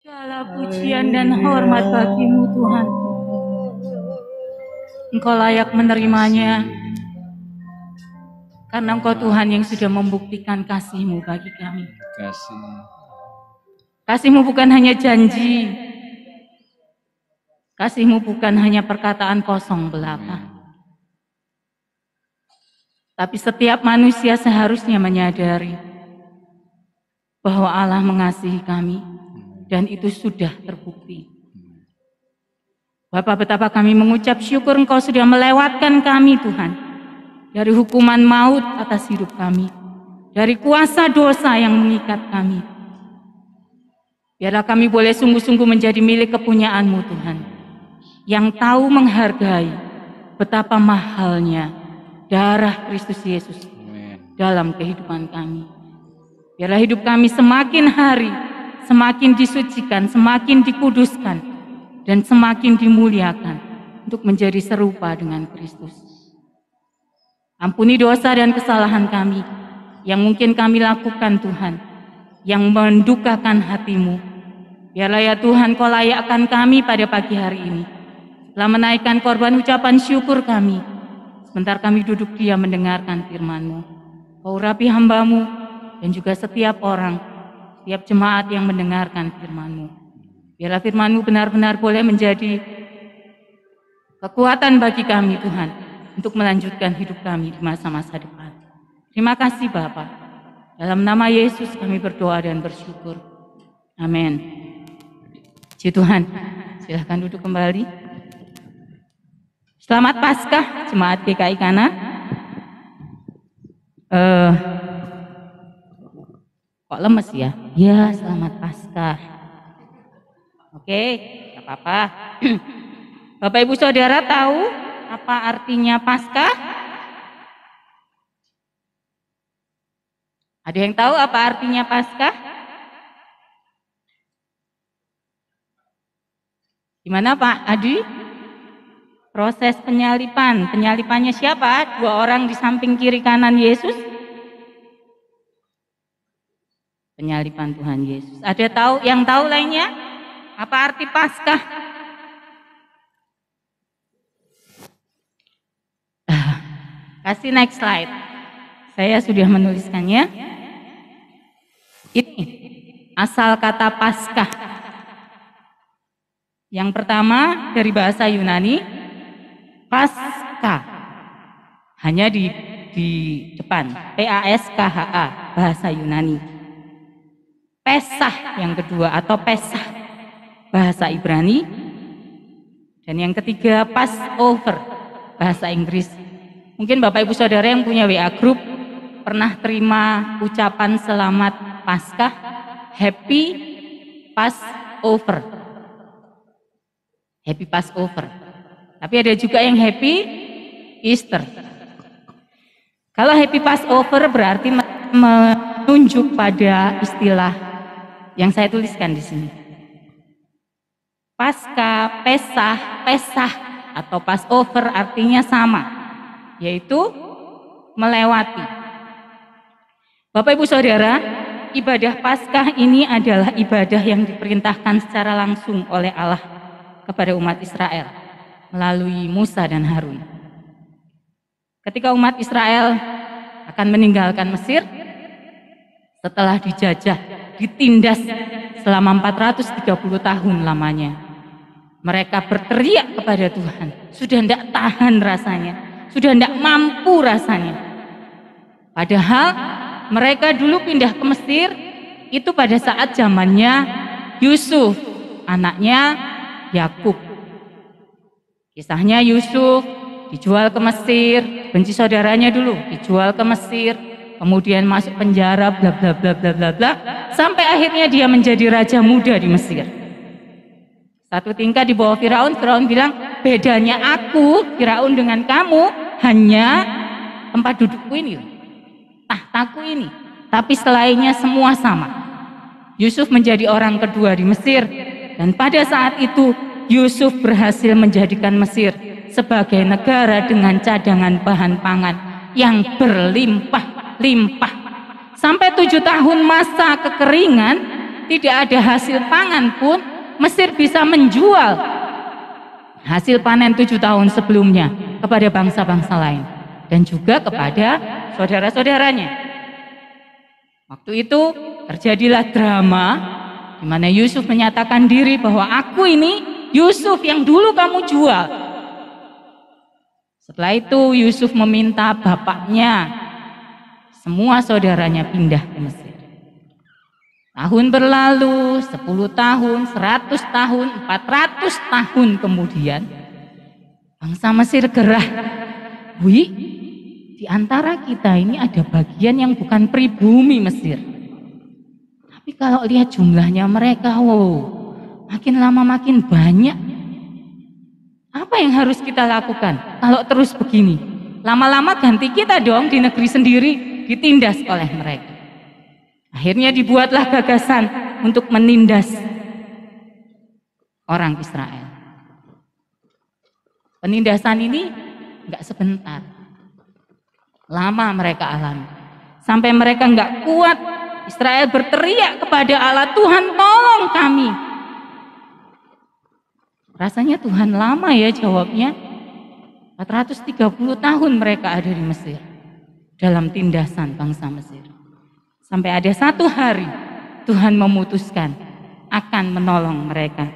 Segala pujian dan hormat bagimu Tuhan. Engkau layak menerimanya, karena Engkau Tuhan yang sudah membuktikan kasih-Mu bagi kami. Kasih-Mu bukan hanya janji, kasih-Mu bukan hanya perkataan kosong belaka. Tapi setiap manusia seharusnya menyadari bahwa Allah mengasihi kami, dan itu sudah terbukti. Bapa, betapa kami mengucap syukur Engkau sudah melewatkan kami Tuhan dari hukuman maut atas hidup kami, dari kuasa dosa yang mengikat kami. Biarlah kami boleh sungguh-sungguh menjadi milik kepunyaan-Mu Tuhan, yang tahu menghargai betapa mahalnya darah Kristus Yesus dalam kehidupan kami. Biarlah hidup kami semakin hari semakin disucikan, semakin dikuduskan, dan semakin dimuliakan untuk menjadi serupa dengan Kristus. Ampuni dosa dan kesalahan kami yang mungkin kami lakukan Tuhan, yang mendukakan hati-Mu. Biarlah ya Tuhan Kau layakkan kami pada pagi hari ini, setelah menaikkan korban ucapan syukur kami, sebentar kami duduk diam mendengarkan firman-Mu. Kau urapi hamba-Mu dan juga setiap orang, setiap jemaat yang mendengarkan firman-Mu. Biarlah firman-Mu benar-benar boleh menjadi kekuatan bagi kami Tuhan, untuk melanjutkan hidup kami di masa-masa depan. Terima kasih Bapa. Dalam nama Yesus kami berdoa dan bersyukur. Amin. Puji Tuhan. Silahkan duduk kembali. Selamat Paskah Jemaat GKI Kana. Kok lemes ya? Ya, selamat Paskah. Oke, gak apa-apa. Bapak Ibu Saudara tahu apa artinya Paskah? Ada yang tahu apa artinya Paskah? Gimana Pak Adi? Proses penyalipan. Penyalipannya siapa? Dua orang di samping kiri kanan Yesus? Penyalipan Tuhan Yesus. Ada yang tahu lainnya? Apa arti Paskah? Kasih next slide. Saya sudah menuliskannya. Ini asal kata Paskah. Yang pertama dari bahasa Yunani, Paskah. Hanya di depan, P-A-S-K-H-A, bahasa Yunani. Pesah yang kedua atau Pesah, bahasa Ibrani. Dan yang ketiga Passover, bahasa Inggris. Mungkin Bapak Ibu Saudara yang punya WA group pernah terima ucapan selamat Paskah, Happy Passover. Happy Passover. Tapi ada juga yang Happy Easter. Kalau Happy Passover berarti menunjuk pada istilah yang saya tuliskan di sini. Paskah, Pesah atau Passover artinya sama, yaitu melewati. Bapak Ibu Saudara, ibadah Paskah ini adalah ibadah yang diperintahkan secara langsung oleh Allah kepada umat Israel melalui Musa dan Harun. Ketika umat Israel akan meninggalkan Mesir setelah dijajah, ditindas selama 430 tahun lamanya, mereka berteriak kepada Tuhan, sudah tidak tahan rasanya, sudah tidak mampu rasanya. Padahal mereka dulu pindah ke Mesir itu pada saat zamannya Yusuf, anaknya Yakub. Kisahnya Yusuf dijual ke Mesir, benci saudaranya dulu, dijual ke Mesir, kemudian masuk penjara, bla bla bla bla bla bla, sampai akhirnya dia menjadi raja muda di Mesir. Satu tingkat di bawah Firaun, Firaun bilang, bedanya aku, Firaun dengan kamu, hanya tempat dudukku ini, tahtaku ini, tapi selainnya semua sama. Yusuf menjadi orang kedua di Mesir, dan pada saat itu Yusuf berhasil menjadikan Mesir sebagai negara dengan cadangan bahan pangan yang berlimpah-limpah. Sampai 7 tahun masa kekeringan, tidak ada hasil pangan pun, Mesir bisa menjual hasil panen 7 tahun sebelumnya kepada bangsa-bangsa lain dan juga kepada saudara-saudaranya. Waktu itu terjadilah drama di mana Yusuf menyatakan diri bahwa aku ini Yusuf yang dulu kamu jual. Setelah itu Yusuf meminta bapaknya, semua saudaranya pindah ke Mesir. Tahun berlalu, 10 tahun, 100 tahun, 400 tahun kemudian bangsa Mesir gerah. Di antara kita ini ada bagian yang bukan pribumi Mesir. Tapi kalau lihat jumlahnya mereka, makin lama makin banyak. Apa yang harus kita lakukan kalau terus begini? Lama-lama ganti kita dong di negeri sendiri, ditindas oleh mereka. Akhirnya dibuatlah gagasan untuk menindas orang Israel. Penindasan ini enggak sebentar. Lama mereka alami. Sampai mereka enggak kuat, Israel berteriak kepada Allah, Tuhan tolong kami. Rasanya Tuhan lama ya jawabnya. 430 tahun mereka ada di Mesir dalam tindasan bangsa Mesir. Sampai ada satu hari Tuhan memutuskan akan menolong mereka.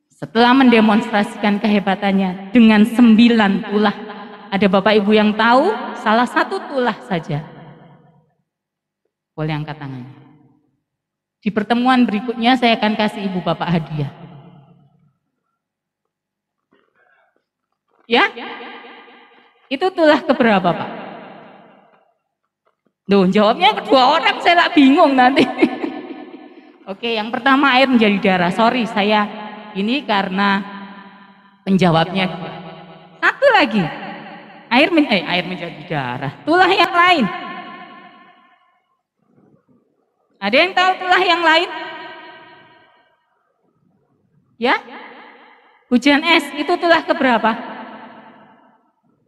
Setelah mendemonstrasikan kehebatannya dengan 9 tulah. Ada Bapak Ibu yang tahu salah satu tulah saja. Boleh angkat tangannya. Di pertemuan berikutnya saya akan kasih Ibu Bapak hadiah. Ya? Itu tulah keberapa Pak? Duh, jawabnya kedua orang saya bingung nanti. Oke, yang pertama air menjadi darah. Sorry, saya ini karena penjawabnya. Satu lagi, air menjadi darah. Tulah yang lain. Ada yang tahu tulah yang lain? Ya? Hujan es itu tulah keberapa?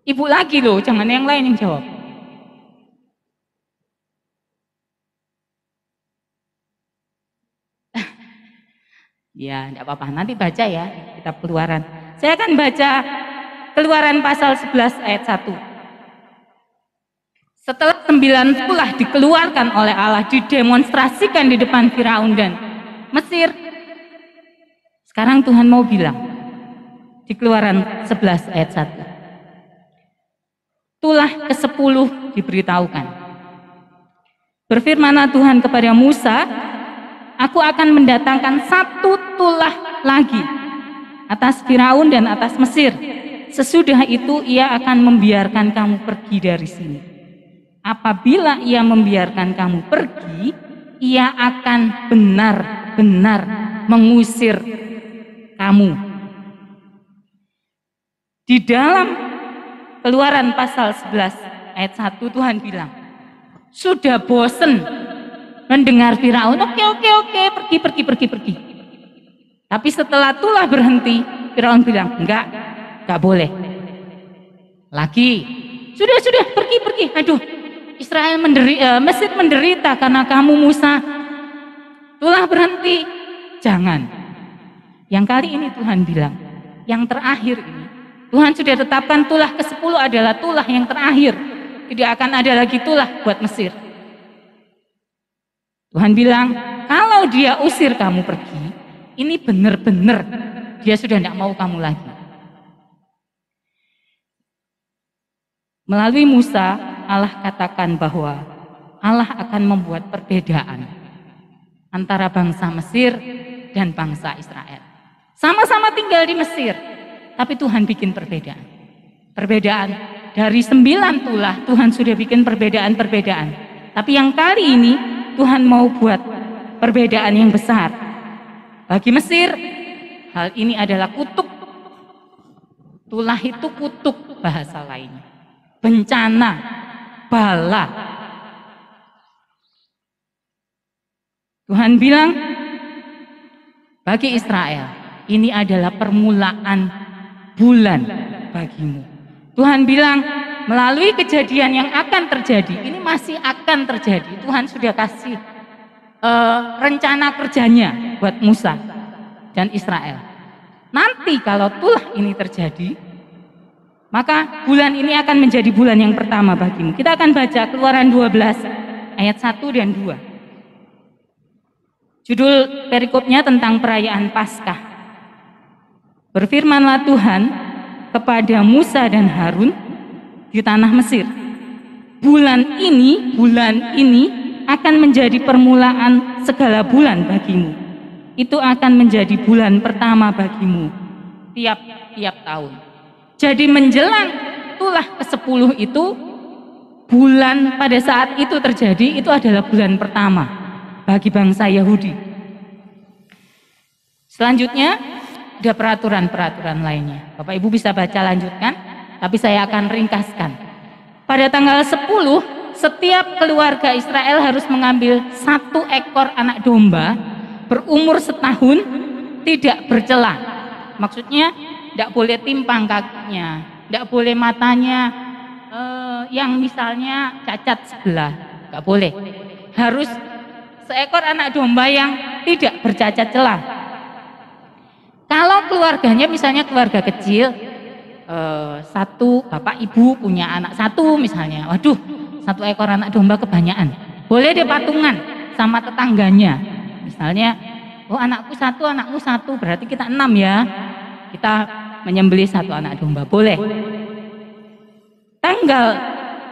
Ibu lagi loh, jangan yang lain yang jawab. Ya, enggak apa-apa, nanti baca ya, kitab Keluaran. Saya akan baca Keluaran pasal 11 ayat 1. Setelah 9 tulah dikeluarkan oleh Allah, didemonstrasikan di depan Firaun dan Mesir. Sekarang Tuhan mau bilang di Keluaran 11 ayat 1. Tulah ke-10 diberitahukan. Berfirmanlah Tuhan kepada Musa, aku akan mendatangkan 1 tulah lagi atas Firaun dan atas Mesir. Sesudah itu ia akan membiarkan kamu pergi dari sini. Apabila ia membiarkan kamu pergi, ia akan benar-benar mengusir kamu. Di dalam Keluaran pasal 11 ayat 1 Tuhan bilang, sudah bosen mendengar Firaun, oke, pergi. Tapi setelah tulah berhenti, Firaun bilang, enggak boleh. Lagi, sudah, pergi. Aduh, Mesir menderita karena kamu Musa. Tulah berhenti, jangan. Yang kali ini Tuhan bilang, yang terakhir ini, Tuhan sudah tetapkan tulah ke-10 adalah tulah yang terakhir. Tidak akan ada lagi tulah buat Mesir. Tuhan bilang, kalau dia usir kamu pergi, ini benar-benar dia sudah tidak mau kamu lagi. Melalui Musa, Allah katakan bahwa Allah akan membuat perbedaan antara bangsa Mesir dan bangsa Israel. Sama-sama tinggal di Mesir, tapi Tuhan bikin perbedaan. Perbedaan dari 9 tulah, Tuhan sudah bikin perbedaan-perbedaan. Tapi yang kali ini, Tuhan mau buat perbedaan yang besar. Bagi Mesir, hal ini adalah kutuk. Tulah itu kutuk bahasa lainnya. Bencana. Bala. Tuhan bilang bagi Israel, ini adalah permulaan bulan bagimu. Tuhan bilang melalui kejadian yang akan terjadi, ini masih akan terjadi. Tuhan sudah kasih rencana kerjanya buat Musa dan Israel. Nanti kalau tulah ini terjadi, maka bulan ini akan menjadi bulan yang pertama bagimu. Kita akan baca Keluaran 12 ayat 1 dan 2. Judul perikopnya tentang perayaan Paskah. Berfirmanlah Tuhan kepada Musa dan Harun di tanah Mesir. Bulan ini akan menjadi permulaan segala bulan bagimu. Itu akan menjadi bulan pertama bagimu tiap tahun. Jadi menjelang tulah ke-10 itu, bulan pada saat itu terjadi, itu adalah bulan pertama bagi bangsa Yahudi. Selanjutnya ada peraturan-peraturan lainnya. Bapak Ibu bisa baca lanjutkan, tapi saya akan ringkaskan. Pada tanggal 10, setiap keluarga Israel harus mengambil 1 ekor anak domba berumur setahun, tidak bercela. Maksudnya tidak boleh timpang kakinya, tidak boleh matanya yang misalnya cacat sebelah, tidak boleh. Harus seekor anak domba yang tidak bercacat celah. Kalau keluarganya misalnya keluarga kecil, satu bapak ibu punya anak satu misalnya, waduh, 1 ekor anak domba kebanyakan. Boleh dia patungan sama tetangganya. Misalnya, oh anakku 1, anakmu 1, berarti kita 6 ya. Kita menyembelih 1 anak domba, boleh. Tanggal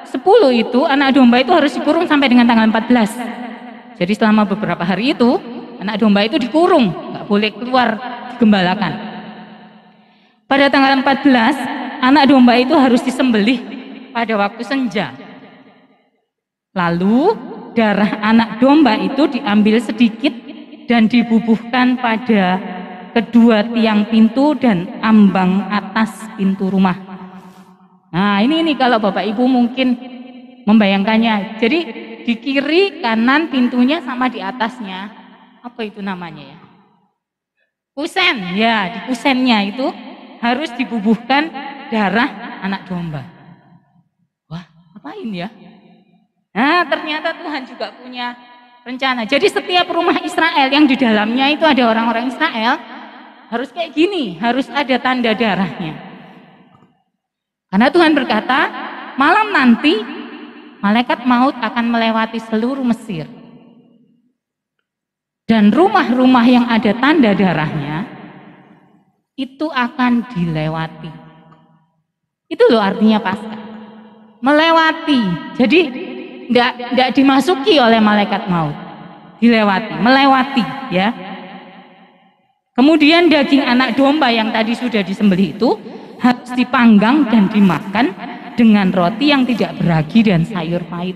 10 itu anak domba itu harus dikurung sampai dengan tanggal 14. Jadi selama beberapa hari itu anak domba itu dikurung, nggak boleh keluar digembalakan. Pada tanggal 14 anak domba itu harus disembelih pada waktu senja. Lalu darah anak domba itu diambil sedikit dan dibubuhkan pada kedua tiang pintu dan ambang atas pintu rumah. Nah ini kalau Bapak Ibu mungkin membayangkannya. Jadi di kiri kanan pintunya sama di atasnya, apa itu namanya ya? Kusen, ya di kusennya itu harus dibubuhkan darah anak domba. Wah, apain ya? Nah, ternyata Tuhan juga punya rencana. Jadi setiap rumah Israel yang di dalamnya itu ada orang-orang Israel, harus kayak gini, harus ada tanda darahnya. Karena Tuhan berkata, malam nanti malaikat maut akan melewati seluruh Mesir. Dan rumah-rumah yang ada tanda darahnya, itu akan dilewati. Itu loh artinya Paskah. Melewati. Jadi tidak dimasuki oleh malaikat maut, dilewati, melewati ya. Kemudian daging anak domba yang tadi sudah disembelih itu harus dipanggang dan dimakan dengan roti yang tidak beragi dan sayur pahit.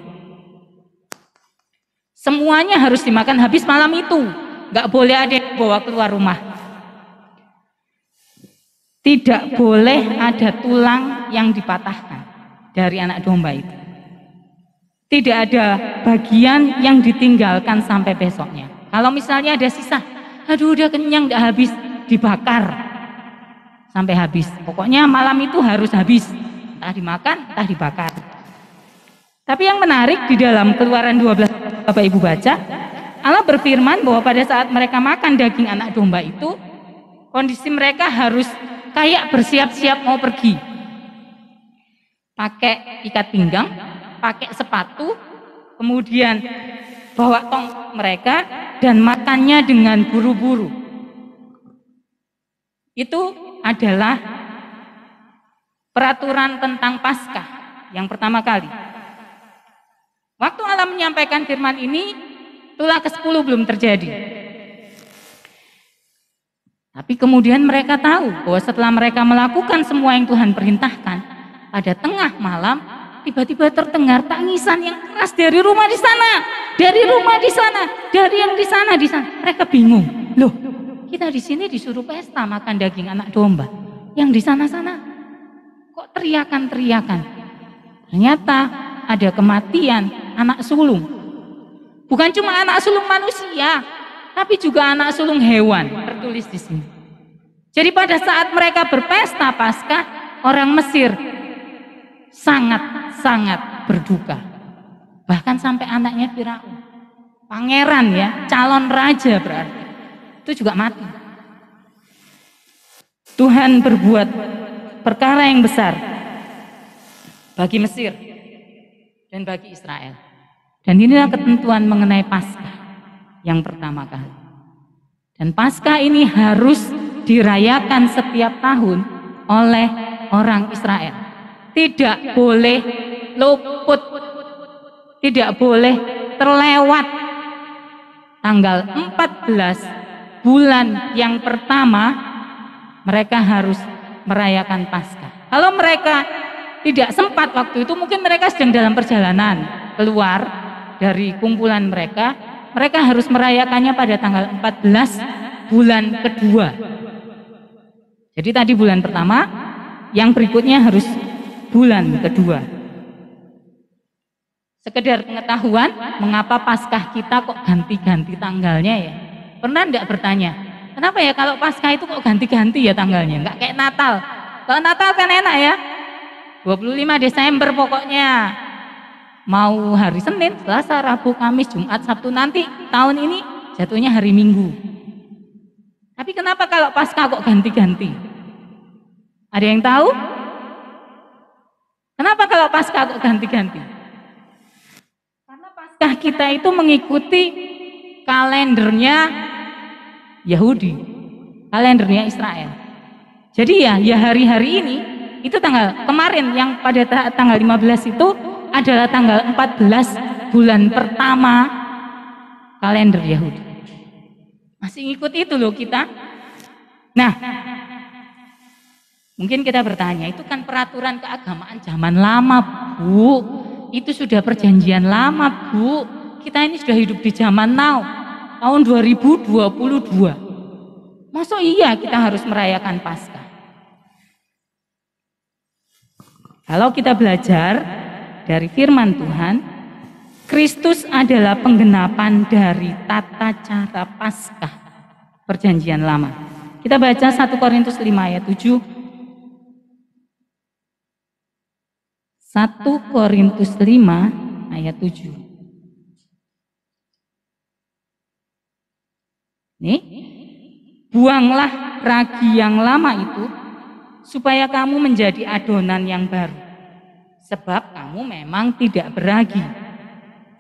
Semuanya harus dimakan habis malam itu, nggak boleh ada yang bawa keluar rumah. Tidak boleh ada tulang yang dipatahkan dari anak domba itu. Tidak ada bagian yang ditinggalkan sampai besoknya. Kalau misalnya ada sisa, aduh udah kenyang, udah habis, dibakar sampai habis. Pokoknya malam itu harus habis, entah dimakan, entah dibakar. Tapi yang menarik di dalam Keluaran 12 Bapak Ibu baca, Allah berfirman bahwa pada saat mereka makan daging anak domba itu, kondisi mereka harus kayak bersiap-siap mau pergi. Pakai ikat pinggang, pakai sepatu, kemudian bawa tong mereka dan makannya dengan buru-buru. Itu adalah peraturan tentang Paskah yang pertama kali. Waktu Allah menyampaikan firman ini, tulah ke-10 belum terjadi. Tapi kemudian mereka tahu bahwa setelah mereka melakukan semua yang Tuhan perintahkan, pada tengah malam tiba-tiba terdengar tangisan yang keras dari rumah di sana, dari rumah di sana, dari yang di sana di sana. Mereka bingung, loh, kita di sini disuruh pesta makan daging anak domba, yang di sana-sana kok teriakan-teriakan. Ternyata ada kematian anak sulung. Bukan cuma anak sulung manusia, tapi juga anak sulung hewan, tertulis di sini. Jadi pada saat mereka berpesta Paskah, orang Mesir sangat-sangat berduka. Bahkan sampai anaknya Firaun, pangeran ya, calon raja berarti, itu juga mati. Tuhan berbuat perkara yang besar bagi Mesir dan bagi Israel. Dan inilah ketentuan mengenai Paskah yang pertama kali. Dan Paskah ini harus dirayakan setiap tahun oleh orang Israel. Tidak boleh luput, tidak boleh terlewat tanggal 14 bulan yang pertama mereka harus merayakan Paskah. Kalau mereka tidak sempat waktu itu, mungkin mereka sedang dalam perjalanan keluar dari kumpulan mereka harus merayakannya pada tanggal 14 bulan kedua. Jadi tadi bulan pertama, yang berikutnya harus bulan kedua. Sekedar pengetahuan, mengapa Paskah kita kok ganti-ganti tanggalnya ya? Pernah enggak bertanya, kenapa ya kalau Paskah itu kok ganti-ganti ya tanggalnya? Enggak kayak Natal. Kalau Natal kan enak ya, 25 Desember pokoknya. Mau hari Senin, Selasa, Rabu, Kamis, Jumat, Sabtu, nanti tahun ini jatuhnya hari Minggu. Tapi kenapa kalau Paskah kok ganti-ganti? Ada yang tahu? Kenapa kalau Paskah kok ganti-ganti? Karena Paskah kita itu mengikuti kalendernya Yahudi, kalendernya Israel. Jadi ya hari-hari ini, itu tanggal kemarin yang pada tanggal 15 itu adalah tanggal 14 bulan pertama kalender Yahudi. Masih ngikut itu loh kita. Nah, mungkin kita bertanya, itu kan peraturan keagamaan zaman lama, Bu. Itu sudah perjanjian lama, Bu. Kita ini sudah hidup di zaman now, tahun 2022. Masa iya kita harus merayakan Paskah? Kalau kita belajar dari firman Tuhan, Kristus adalah penggenapan dari tata cara Paskah perjanjian lama. Kita baca 1 Korintus 5 ayat 7. 1 Korintus 5 ayat 7. Nih, buanglah ragi yang lama itu supaya kamu menjadi adonan yang baru. Sebab kamu memang tidak beragi.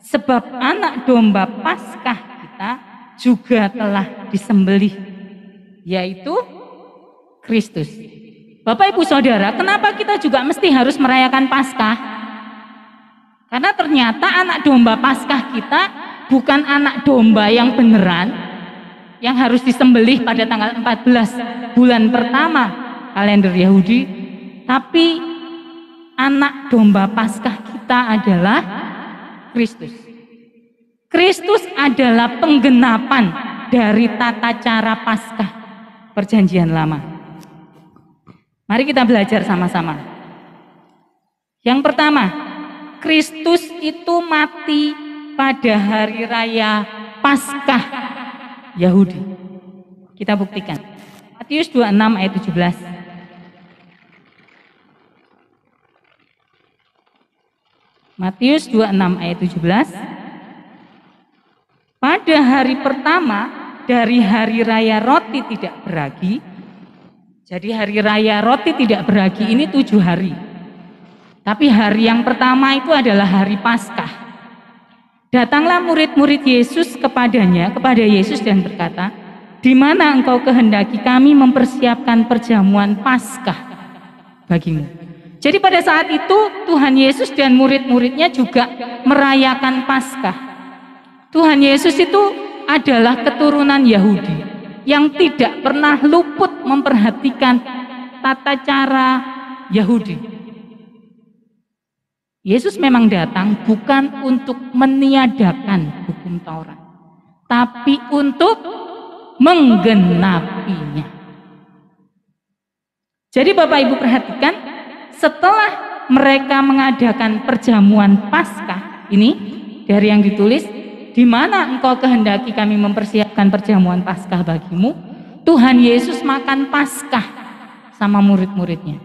Sebab anak domba Paskah kita juga telah disembelih, yaitu Kristus. Bapak Ibu Saudara, kenapa kita juga mesti harus merayakan Paskah? Karena ternyata anak domba Paskah kita bukan anak domba yang beneran, yang harus disembelih pada tanggal 14 bulan pertama kalender Yahudi, tapi anak domba Paskah kita adalah Kristus. Kristus adalah penggenapan dari tata cara Paskah perjanjian lama. Mari kita belajar sama-sama. Yang pertama, Kristus itu mati pada hari raya Paskah Yahudi. Kita buktikan. Matius 26 ayat 17. Matius 26 ayat 17. Pada hari pertama dari hari raya roti tidak beragi. Jadi hari raya roti tidak beragi ini 7 hari. Tapi hari yang pertama itu adalah hari Paskah. Datanglah murid-murid Yesus kepada Yesus dan berkata, "Di mana engkau kehendaki kami mempersiapkan perjamuan Paskah bagimu?" Jadi pada saat itu Tuhan Yesus dan murid-muridnya juga merayakan Paskah. Tuhan Yesus itu adalah keturunan Yahudi yang tidak pernah luput memperhatikan tata cara Yahudi. Yesus memang datang bukan untuk meniadakan hukum Taurat, tapi untuk menggenapinya. Jadi Bapak Ibu perhatikan, setelah mereka mengadakan perjamuan Paskah ini, dari yang ditulis, "Di mana engkau kehendaki kami mempersiapkan perjamuan Paskah bagimu?" Tuhan Yesus makan Paskah sama murid-muridnya.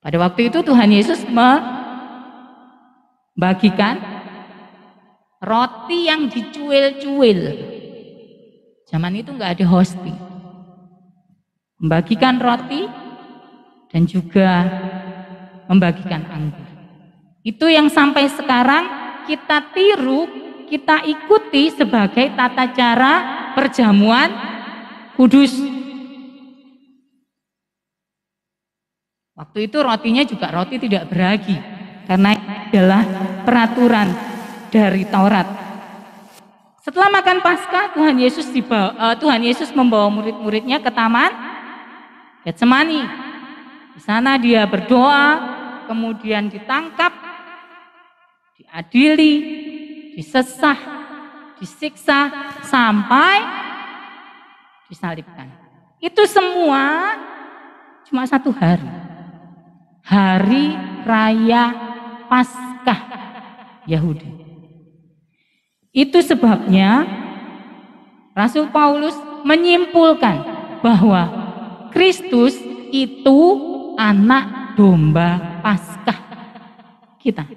Pada waktu itu Tuhan Yesus membagikan roti yang dicuil-cuil. Zaman itu nggak ada hosting. Membagikan roti dan juga membagikan anggur. Itu yang sampai sekarang kita tiru, kita ikuti sebagai tata cara perjamuan kudus. Waktu itu rotinya juga roti tidak beragi, karena itu adalah peraturan dari Taurat. Setelah makan Paskah, Tuhan Yesus membawa murid-muridnya ke taman Getsemani. Di sana dia berdoa, kemudian ditangkap, diadili, disesah, disiksa, sampai disalibkan. Itu semua cuma satu hari. Hari Raya Paskah Yahudi. Itu sebabnya Rasul Paulus menyimpulkan bahwa Kristus itu anak domba Paskah kita.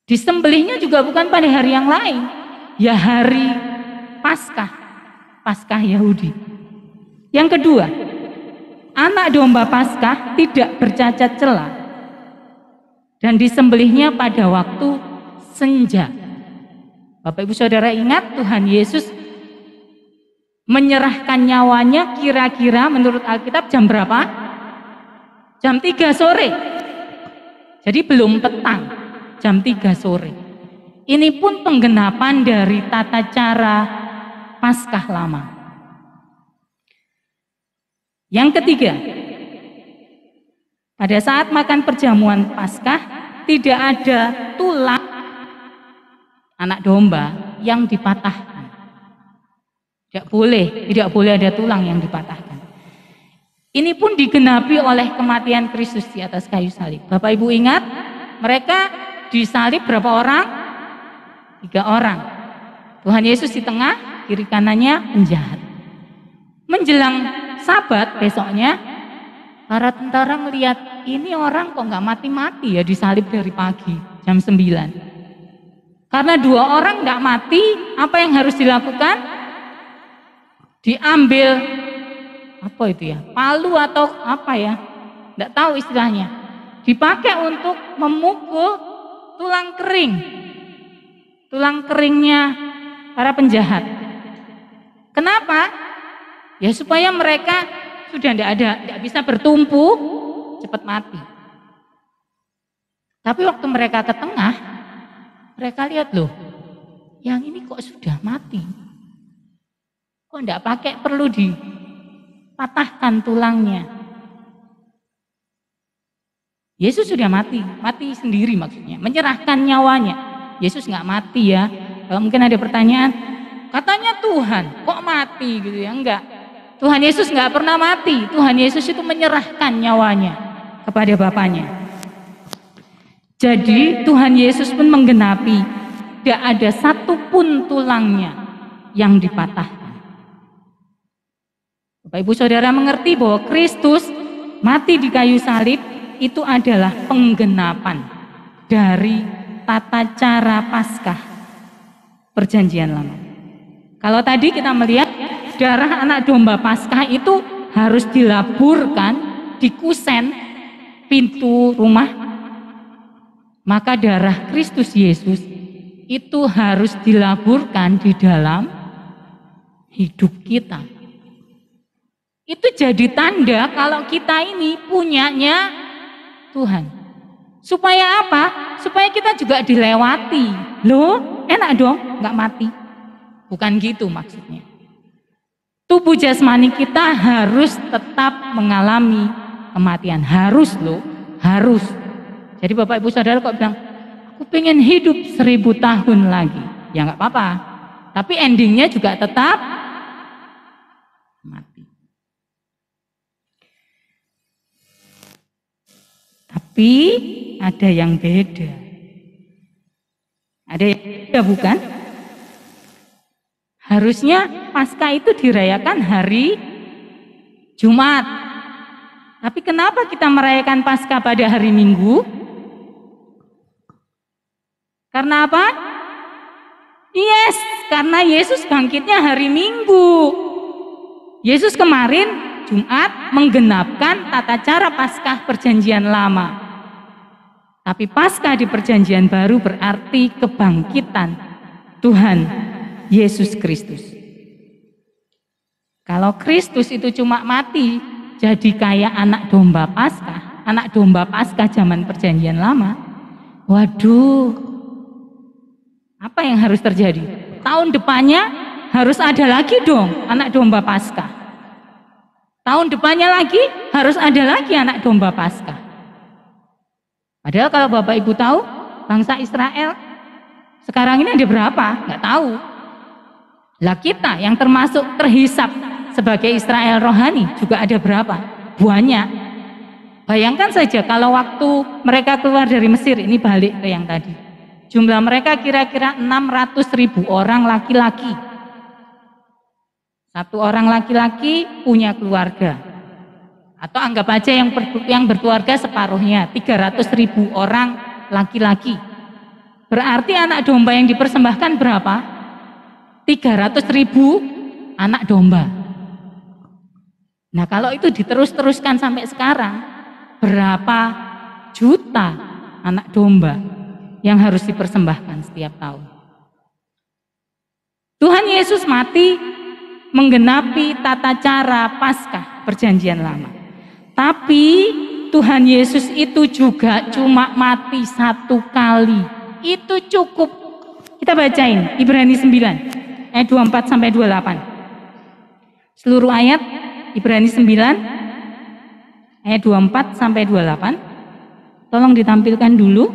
Disembelihnya juga bukan pada hari yang lain, ya hari Paskah, Paskah Yahudi. Yang kedua, anak domba Paskah tidak bercacat celah dan disembelihnya pada waktu senja. Bapak Ibu Saudara ingat Tuhan Yesus menyerahkan nyawanya kira-kira menurut Alkitab jam berapa? Jam 3 sore. Jadi belum petang, jam 3 sore. Ini pun penggenapan dari tata cara Paskah lama. Yang ketiga, pada saat makan perjamuan Paskah tidak ada tulang anak domba yang dipatahkan. Tidak boleh ada tulang yang dipatahkan. Ini pun digenapi oleh kematian Kristus di atas kayu salib. Bapak Ibu ingat, mereka disalib berapa orang? 3 orang. Tuhan Yesus di tengah, kiri kanannya penjahat. Menjelang Sabat besoknya, para tentara melihat ini orang kok nggak mati-mati ya, disalib dari pagi jam 9. Karena 2 orang nggak mati, apa yang harus dilakukan? Diambil apa itu ya, palu atau apa ya, nggak tahu istilahnya. Dipakai untuk memukul tulang keringnya para penjahat. Kenapa? Ya supaya mereka sudah tidak bisa bertumpu, cepat mati. Tapi waktu mereka ke tengah, mereka lihat loh, yang ini kok sudah mati. Kok tidak pakai perlu dipatahkan tulangnya. Yesus sudah mati sendiri maksudnya, menyerahkan nyawanya. Yesus nggak mati ya. Kalau mungkin ada pertanyaan, katanya Tuhan kok mati gitu ya, enggak. Tuhan Yesus nggak pernah mati. Tuhan Yesus itu menyerahkan nyawanya kepada Bapaknya. Jadi Tuhan Yesus pun menggenapi, tidak ada satupun tulangnya yang dipatahkan. Bapak Ibu Saudara mengerti bahwa Kristus mati di kayu salib itu adalah penggenapan dari tata cara Paskah Perjanjian Lama. Kalau tadi kita melihat darah anak domba Paskah itu harus dilaburkan di kusen pintu rumah, maka darah Kristus Yesus itu harus dilaburkan di dalam hidup kita. Itu jadi tanda kalau kita ini punyanya Tuhan. Supaya apa? Supaya kita juga dilewati. Loh, enak dong, nggak mati. Bukan gitu maksudnya. Tubuh jasmani kita harus tetap mengalami kematian. Harus loh, harus. Jadi Bapak Ibu Saudara kok bilang, aku pengen hidup 1000 tahun lagi. Ya nggak apa-apa. Tapi endingnya juga tetap mati. Tapi ada yang beda. Ada yang beda bukan? Harusnya Paskah itu dirayakan hari Jumat. Tapi kenapa kita merayakan Paskah pada hari Minggu? Karena apa? Yes, karena Yesus bangkitnya hari Minggu. Yesus kemarin Jumat menggenapkan tata cara Paskah Perjanjian Lama. Tapi Paskah di Perjanjian Baru berarti kebangkitan Tuhan Yesus Kristus. Kalau Kristus itu cuma mati jadi kayak anak domba Paskah zaman Perjanjian Lama, waduh, apa yang harus terjadi? Tahun depannya harus ada lagi dong anak domba Paskah. Tahun depannya lagi harus ada lagi anak domba Paskah. Padahal kalau Bapak Ibu tahu, bangsa Israel sekarang ini ada berapa? Nggak tahu. Lah kita yang termasuk terhisap sebagai Israel rohani juga ada berapa? Banyak. Bayangkan saja kalau waktu mereka keluar dari Mesir, ini balik ke yang tadi. Jumlah mereka kira-kira 600.000 orang laki-laki. Satu orang laki-laki punya keluarga. Atau anggap aja yang berkeluarga separuhnya, 300.000 orang laki-laki. Berarti anak domba yang dipersembahkan berapa? 300.000 anak domba. Nah kalau itu diterus-teruskan sampai sekarang, berapa juta anak domba yang harus dipersembahkan setiap tahun? Tuhan Yesus mati menggenapi tata cara Paskah Perjanjian Lama. Tapi Tuhan Yesus itu juga cuma mati satu kali. Itu cukup. Kita bacain Ibrani 9 ayat 24 sampai 28. Seluruh ayat Ibrani 9 ayat 24 sampai 28. Tolong ditampilkan dulu.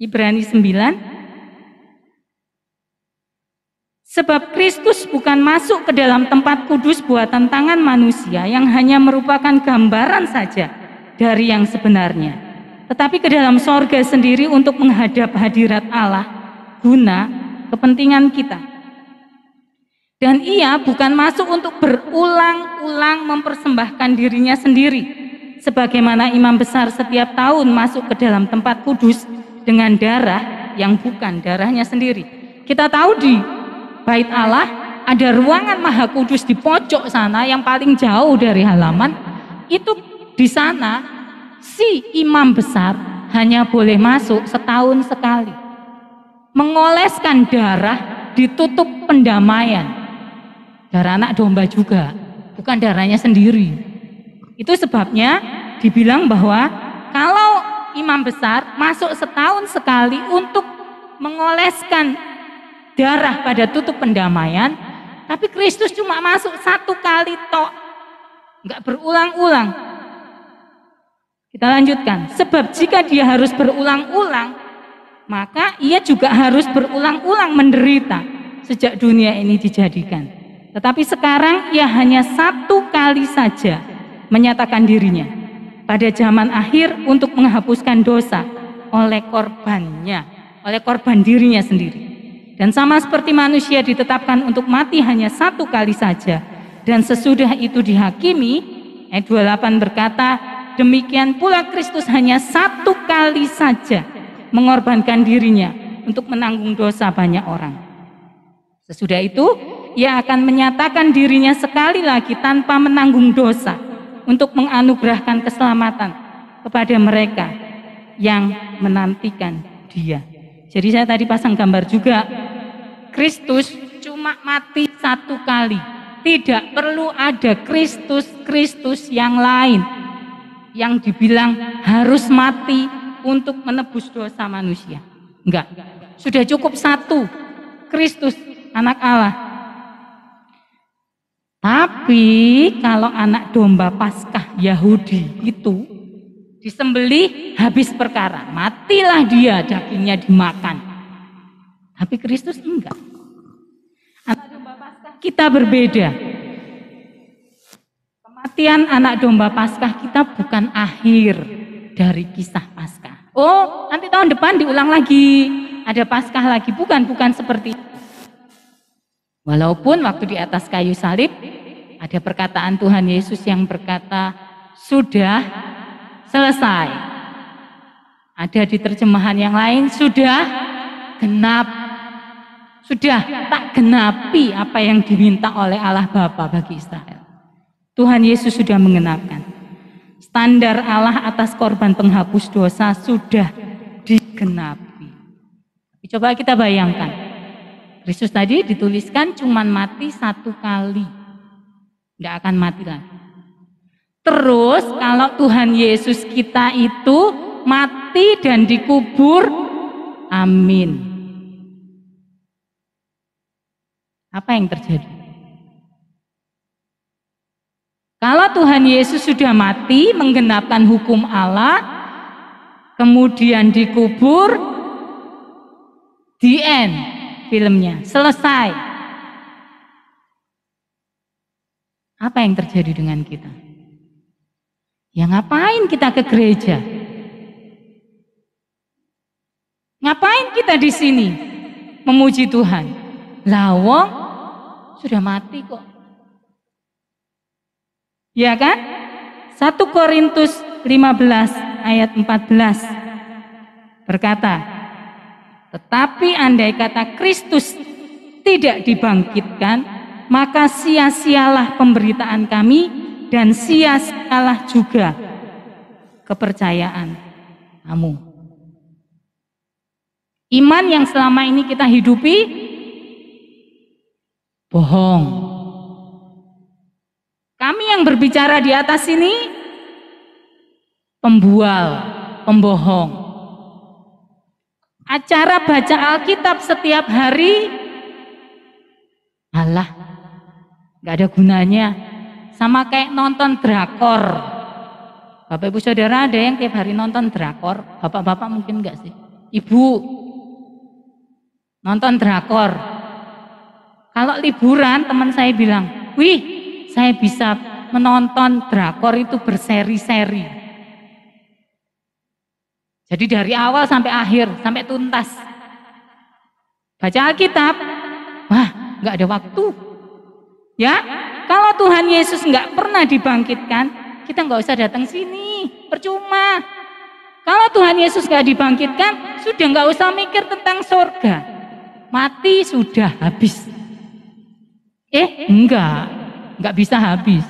Ibrani 9. Sebab Kristus bukan masuk ke dalam tempat kudus buatan tangan manusia yang hanya merupakan gambaran saja dari yang sebenarnya, tetapi ke dalam sorga sendiri untuk menghadap hadirat Allah guna kepentingan kita. Dan ia bukan masuk untuk berulang-ulang mempersembahkan dirinya sendiri, sebagaimana imam besar setiap tahun masuk ke dalam tempat kudus dengan darah yang bukan darahnya sendiri. Kita tahu di Bait Allah ada ruangan Maha Kudus di pojok sana yang paling jauh dari halaman. Itu di sana si imam besar hanya boleh masuk setahun sekali. Mengoleskan darah di tutup pendamaian. Darah anak domba juga, bukan darahnya sendiri. Itu sebabnya dibilang bahwa kalau imam besar masuk setahun sekali untuk mengoleskan darah pada tutup pendamaian, tapi Kristus cuma masuk satu kali tok, nggak berulang-ulang. Kita lanjutkan. Sebab jika dia harus berulang-ulang, maka ia juga harus berulang-ulang menderita sejak dunia ini dijadikan. Tetapi sekarang ia hanya satu kali saja menyatakan dirinya pada zaman akhir untuk menghapuskan dosa oleh korbannya, oleh korban dirinya sendiri. Dan sama seperti manusia ditetapkan untuk mati hanya satu kali saja, dan sesudah itu dihakimi, ayat 28 berkata, demikian pula Kristus hanya satu kali saja mengorbankan dirinya untuk menanggung dosa banyak orang. Sesudah itu, ia akan menyatakan dirinya sekali lagi tanpa menanggung dosa untuk menganugerahkan keselamatan kepada mereka yang menantikan dia. Jadi saya tadi pasang gambar juga, Kristus cuma mati satu kali. Tidak perlu ada Kristus yang lain yang dibilang harus mati untuk menebus dosa manusia. Enggak, sudah cukup satu, Kristus anak Allah. Tapi kalau anak domba Paskah Yahudi itu disembelih habis perkara, matilah dia, dagingnya dimakan. Tapi Kristus enggak. Anak domba Paskah kita berbeda. Kematian anak domba Paskah kita bukan akhir dari kisah Paskah. Oh, nanti tahun depan diulang lagi, ada Paskah lagi. Bukan seperti itu. Walaupun waktu di atas kayu salib ada perkataan Tuhan Yesus yang berkata, sudah selesai. Ada di terjemahan yang lain, sudah genap. Sudah tak genapi apa yang diminta oleh Allah Bapa bagi Israel. Tuhan Yesus sudah mengenapkan. Standar Allah atas korban penghapus dosa sudah digenapi. Coba kita bayangkan. Kristus tadi dituliskan cuman mati 1 kali. Tidak akan mati lagi. Terus kalau Tuhan Yesus kita itu mati dan dikubur, amin. Apa yang terjadi? Kalau Tuhan Yesus sudah mati, menggenapkan hukum Allah, kemudian dikubur, the end. Filmnya selesai. Apa yang terjadi dengan kita? Ya ngapain kita ke gereja? Ngapain kita di sini memuji Tuhan? Lawong sudah mati kok. Ya kan? 1 Korintus 15 ayat 14 berkata, tetapi andai kata Kristus tidak dibangkitkan, maka sia-sialah pemberitaan kami dan sia-sialah juga kepercayaan kamu. Iman yang selama ini kita hidupi bohong. Kami yang berbicara di atas ini pembual, pembohong. Acara baca Alkitab setiap hari, alah, gak ada gunanya. Sama kayak nonton drakor. Bapak ibu saudara ada yang tiap hari nonton drakor? Bapak-bapak mungkin enggak sih? Ibu nonton drakor. Kalau liburan teman saya bilang, wih saya bisa menonton drakor itu berseri-seri. Jadi dari awal sampai akhir, sampai tuntas. Baca Alkitab, wah nggak ada waktu. Ya, kalau Tuhan Yesus nggak pernah dibangkitkan, kita nggak usah datang sini, percuma. Kalau Tuhan Yesus nggak dibangkitkan, sudah nggak usah mikir tentang surga. Mati sudah habis. Nggak bisa habis.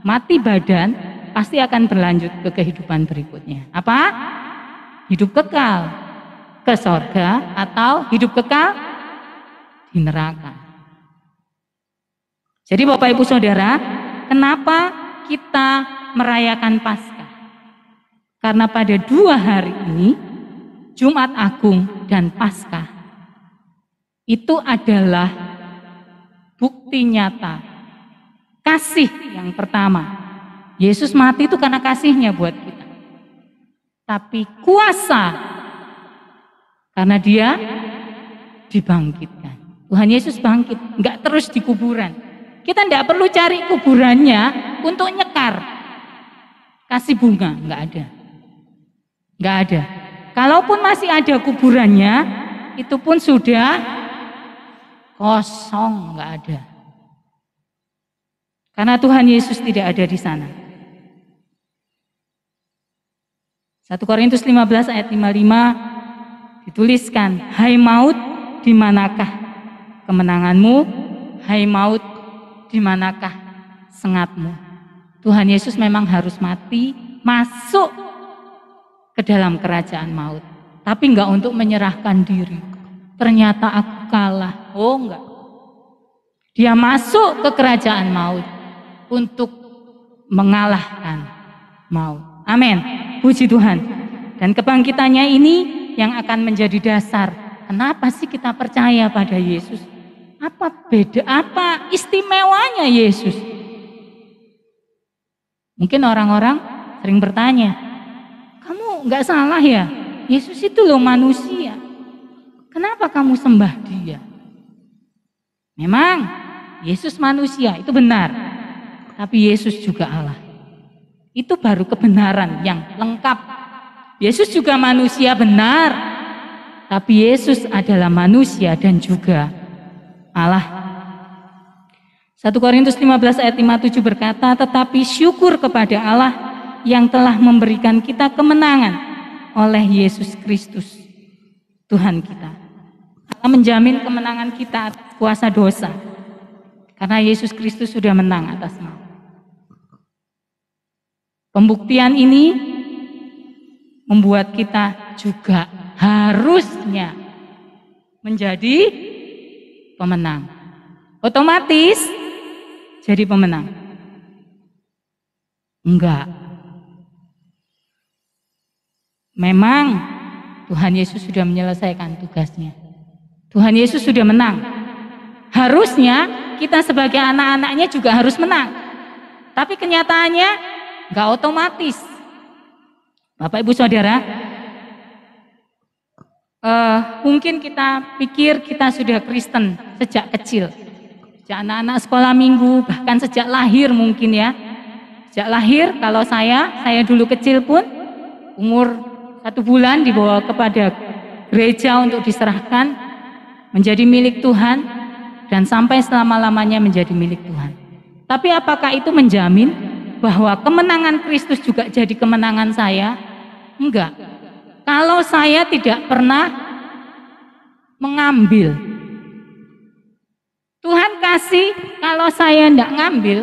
Mati badan pasti akan berlanjut ke kehidupan berikutnya. Apa? Hidup kekal ke sorga atau hidup kekal di neraka. Jadi Bapak Ibu Saudara, kenapa kita merayakan Paskah? Karena pada 2 hari ini, Jumat Agung dan Paskah, itu adalah bukti nyata kasih yang pertama. Yesus mati itu karena kasihnya buat kita. Tapi kuasa karena dia dibangkitkan. Tuhan Yesus bangkit, enggak terus di kuburan. Kita enggak perlu cari kuburannya untuk nyekar. Kasih bunga, enggak ada. Enggak ada. Kalaupun masih ada kuburannya, itu pun sudah kosong, enggak ada. Karena Tuhan Yesus tidak ada di sana. 1 Korintus 15 ayat 55 dituliskan, hai maut, di manakah kemenanganmu? Hai maut, di manakah sengatmu? Tuhan Yesus memang harus mati, masuk ke dalam kerajaan maut. Tapi enggak untuk menyerahkan diri. Ternyata aku kalah. Oh enggak. Dia masuk ke kerajaan maut untuk mengalahkan maut. Amin. Puji Tuhan. Dan kebangkitannya ini yang akan menjadi dasar. Kenapa sih kita percaya pada Yesus? Apa beda, apa istimewanya Yesus? Mungkin orang-orang sering bertanya, kamu nggak salah ya? Yesus itu loh manusia. Kenapa kamu sembah dia? Memang Yesus manusia, itu benar. Tapi Yesus juga Allah. Itu baru kebenaran yang lengkap. Yesus juga manusia benar, tapi Yesus adalah manusia dan juga Allah. 1 Korintus 15 ayat 57 berkata, tetapi syukur kepada Allah yang telah memberikan kita kemenangan oleh Yesus Kristus, Tuhan kita. Allah menjamin kemenangan kita atas kuasa dosa, karena Yesus Kristus sudah menang atas maut. Pembuktian ini membuat kita juga harusnya menjadi pemenang. Otomatis jadi pemenang? Enggak. Memang Tuhan Yesus sudah menyelesaikan tugasnya. Tuhan Yesus sudah menang. Harusnya kita sebagai anak-anaknya juga harus menang. Tapi kenyataannya enggak otomatis. Bapak Ibu Saudara, mungkin kita pikir kita sudah Kristen sejak kecil, sejak anak-anak sekolah minggu, bahkan sejak lahir mungkin ya. Sejak lahir, kalau saya dulu kecil pun umur 1 bulan dibawa kepada gereja untuk diserahkan menjadi milik Tuhan dan sampai selama-lamanya menjadi milik Tuhan. Tapi apakah itu menjamin bahwa kemenangan Kristus juga jadi kemenangan saya? Enggak. Kalau saya tidak pernah mengambil, Tuhan kasih, kalau saya enggak ngambil,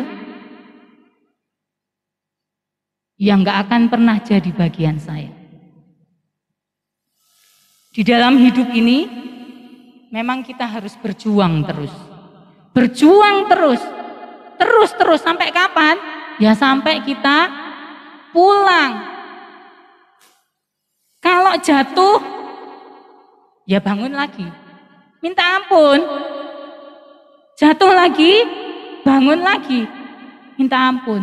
ya enggak akan pernah jadi bagian saya. Di dalam hidup ini memang kita harus berjuang terus. Berjuang terus. Terus sampai kapan? Ya sampai kita pulang. Kalau jatuh, ya bangun lagi. Minta ampun. Jatuh lagi, bangun lagi. Minta ampun.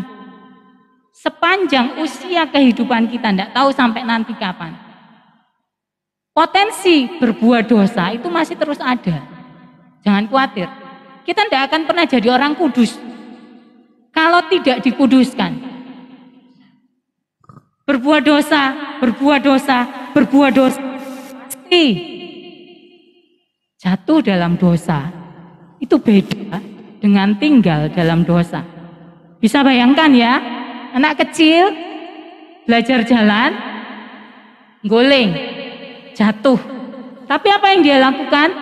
Sepanjang usia kehidupan kita, tidak tahu sampai nanti kapan. Potensi berbuat dosa itu masih terus ada. Jangan khawatir. Kita tidak akan pernah jadi orang kudus kalau tidak dikuduskan. Berbuat dosa, pasti jatuh dalam dosa. Itu beda dengan tinggal dalam dosa. Bisa bayangkan ya, anak kecil belajar jalan, goleng, jatuh. Tapi apa yang dia lakukan?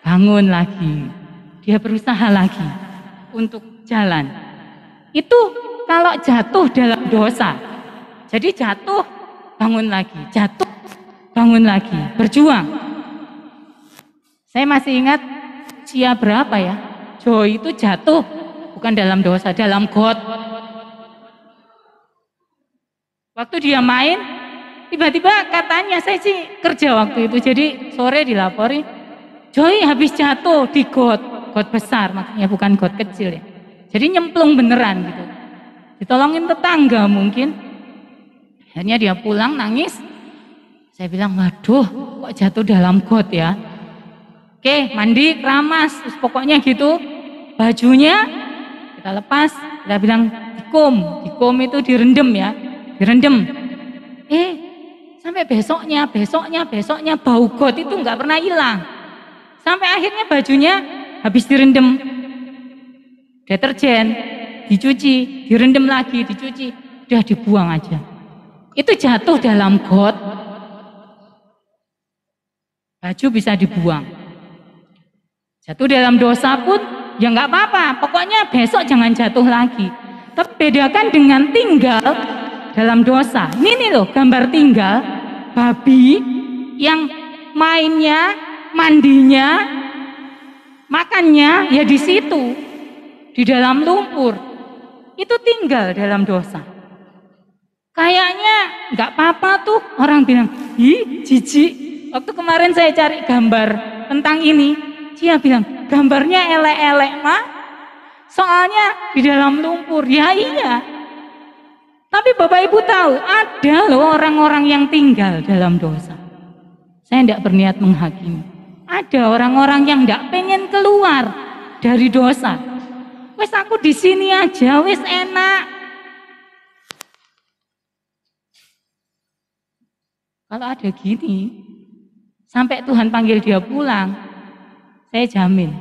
Bangun lagi. Dia berusaha lagi untuk jalan. Itu kalau jatuh dalam dosa. Jadi jatuh, bangun lagi. Jatuh, bangun lagi. Berjuang. Saya masih ingat usia berapa ya? Joy itu jatuh bukan dalam dosa, dalam got. Waktu dia main, tiba-tiba katanya, saya sih kerja waktu itu, jadi sore dilapori, Joy habis jatuh di got besar, maksudnya bukan got kecil ya. Jadi nyemplung beneran gitu. Ditolongin tetangga mungkin. Akhirnya dia pulang nangis. Saya bilang, waduh kok jatuh dalam got ya. Oke, mandi, keramas, terus pokoknya gitu. Bajunya kita lepas, kita bilang dikum itu direndam ya. Direndam. Sampai besoknya bau got itu nggak pernah hilang. Sampai akhirnya bajunya habis direndam deterjen, dicuci, direndam lagi, dicuci, udah dibuang aja. Itu jatuh dalam got, baju bisa dibuang. Jatuh dalam dosa pun ya nggak apa-apa, pokoknya besok jangan jatuh lagi. Tapi bedakan dengan tinggal dalam dosa. Ini nih loh gambar tinggal babi yang mainnya, mandinya, makannya ya di situ. Di dalam lumpur, itu tinggal dalam dosa. Kayaknya nggak apa-apa tuh, orang bilang, ih jijik. Waktu kemarin saya cari gambar tentang ini, dia bilang, gambarnya elek-elek mah, soalnya di dalam lumpur. Ya iya. Tapi Bapak Ibu tahu, ada loh orang-orang yang tinggal dalam dosa. Saya tidak berniat menghakimi. Ada orang-orang yang tidak pengen keluar dari dosa. Wes aku di sini aja, wes enak. Kalau ada gini, sampai Tuhan panggil dia pulang, saya jamin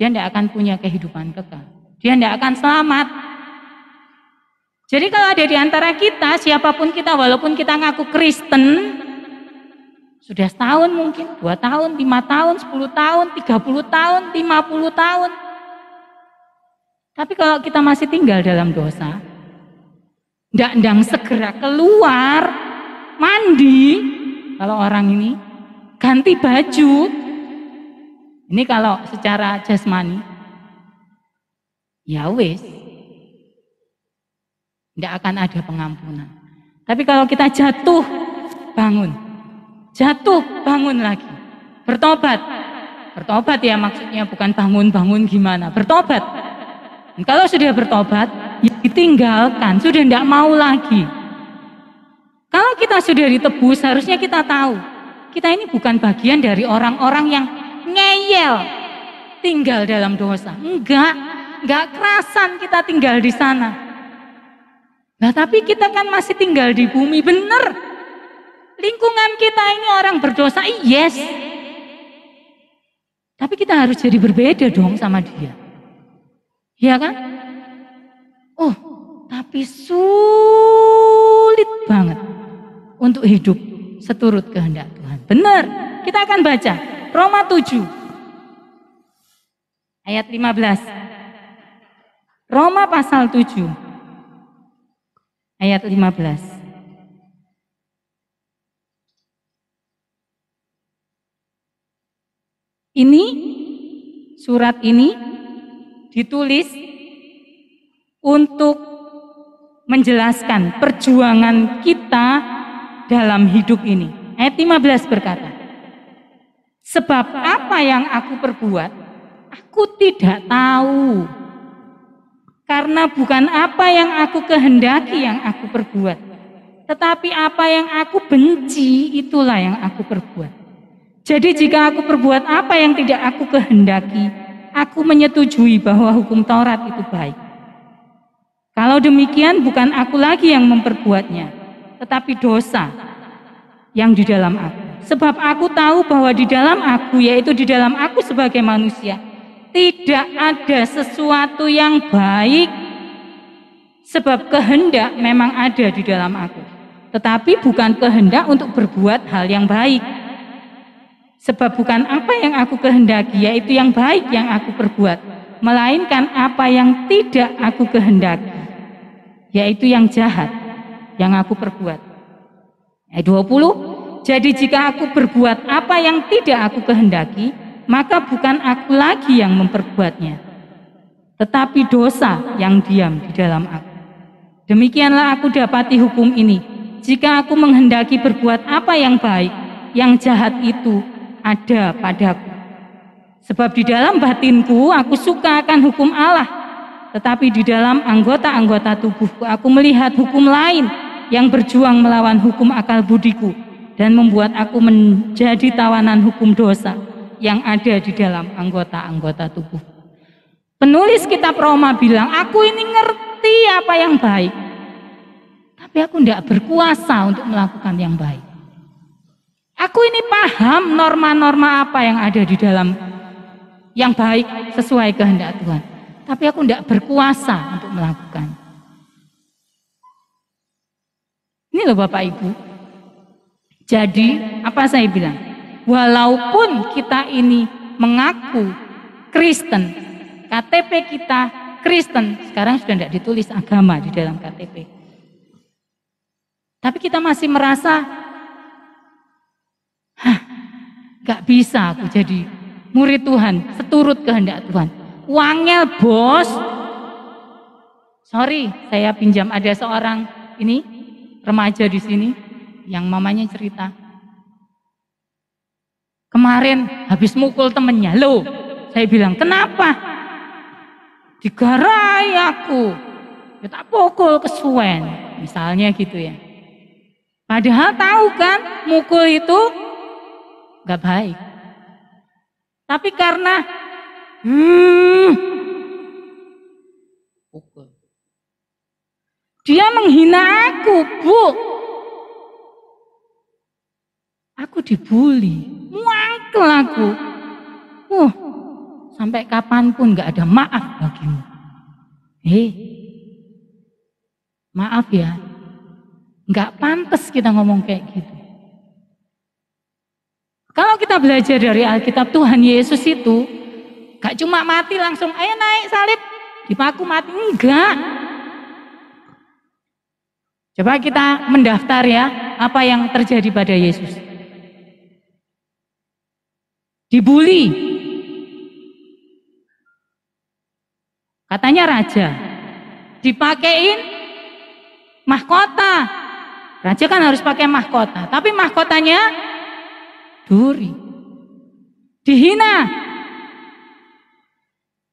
dia tidak akan punya kehidupan kekal. Dia tidak akan selamat. Jadi kalau ada di antara kita, siapapun kita, walaupun kita ngaku Kristen, sudah setahun mungkin, 2 tahun, 5 tahun, 10 tahun, 30 tahun, 50 tahun. Tapi kalau kita masih tinggal dalam dosa, ndang segera keluar, mandi, kalau orang ini, ganti baju. Ini kalau secara jasmani, ya wis, tidak akan ada pengampunan. Tapi kalau kita jatuh, bangun lagi, bertobat. Bertobat ya maksudnya bukan bangun gimana, bertobat. Dan kalau sudah bertobat, ya ditinggalkan, sudah tidak mau lagi. Kalau kita sudah ditebus, harusnya kita tahu, kita ini bukan bagian dari orang-orang yang ngeyel, tinggal dalam dosa. Enggak kerasan kita tinggal di sana. Nah tapi kita kan masih tinggal di bumi, bener. Lingkungan kita ini orang berdosa, yes. Tapi kita harus jadi berbeda dong sama dia. Iya kan? Oh, tapi sulit banget untuk hidup seturut kehendak Tuhan. Benar, kita akan baca Roma 7 ayat 15. Roma pasal 7 ayat 15. Ini surat ini ditulis untuk menjelaskan perjuangan kita dalam hidup ini. Ayat 15 berkata, sebab apa yang aku perbuat, aku tidak tahu. Karena bukan apa yang aku kehendaki yang aku perbuat, tetapi apa yang aku benci itulah yang aku perbuat. Jadi jika aku perbuat apa yang tidak aku kehendaki, aku menyetujui bahwa hukum Taurat itu baik. Kalau demikian bukan aku lagi yang memperbuatnya, tetapi dosa yang di dalam aku. Sebab aku tahu bahwa di dalam aku, yaitu di dalam aku sebagai manusia, tidak ada sesuatu yang baik. Sebab kehendak memang ada di dalam aku, tetapi bukan kehendak untuk berbuat hal yang baik. Sebab bukan apa yang aku kehendaki, yaitu yang baik yang aku perbuat, melainkan apa yang tidak aku kehendaki, yaitu yang jahat yang aku perbuat. Ayat 20, jadi jika aku berbuat apa yang tidak aku kehendaki, maka bukan aku lagi yang memperbuatnya, tetapi dosa yang diam di dalam aku. Demikianlah aku dapati hukum ini, jika aku menghendaki berbuat apa yang baik, yang jahat itu ada padaku. Sebab di dalam batinku aku suka akan hukum Allah, tetapi di dalam anggota-anggota tubuhku aku melihat hukum lain yang berjuang melawan hukum akal budiku dan membuat aku menjadi tawanan hukum dosa yang ada di dalam anggota-anggota tubuh. Penulis kitab Roma bilang, aku ini ngerti apa yang baik, tapi aku tidak berkuasa untuk melakukan yang baik. Aku ini paham norma-norma apa yang ada di dalam yang baik sesuai kehendak Tuhan, tapi aku tidak berkuasa untuk melakukan. Ini loh Bapak Ibu. Jadi apa saya bilang? Walaupun kita ini mengaku Kristen, KTP kita Kristen, sekarang sudah tidak ditulis agama di dalam KTP. Tapi kita masih merasa gak bisa aku jadi murid Tuhan, seturut kehendak Tuhan. Wangel bos. Sorry, saya pinjam, ada seorang ini remaja di sini yang mamanya cerita. Kemarin habis mukul temennya. Loh, saya bilang, kenapa? Digarai aku. Ya tak pukul kesuwen. Misalnya gitu ya. Padahal tahu kan, mukul itu gak baik. Tapi karena pukul. Dia menghina aku, Bu. Aku dibully, muangkel aku. sampai kapanpun gak ada maaf bagimu. Maaf ya, gak pantas kita ngomong kayak gitu. Kalau kita belajar dari Alkitab, Tuhan Yesus itu gak cuma mati langsung, ayo naik salib, dipaku mati, enggak. Coba kita mendaftar ya, apa yang terjadi pada Yesus. Dibully, katanya raja, dipakein mahkota. Raja kan harus pakai mahkota, tapi mahkotanya duri. Dihina,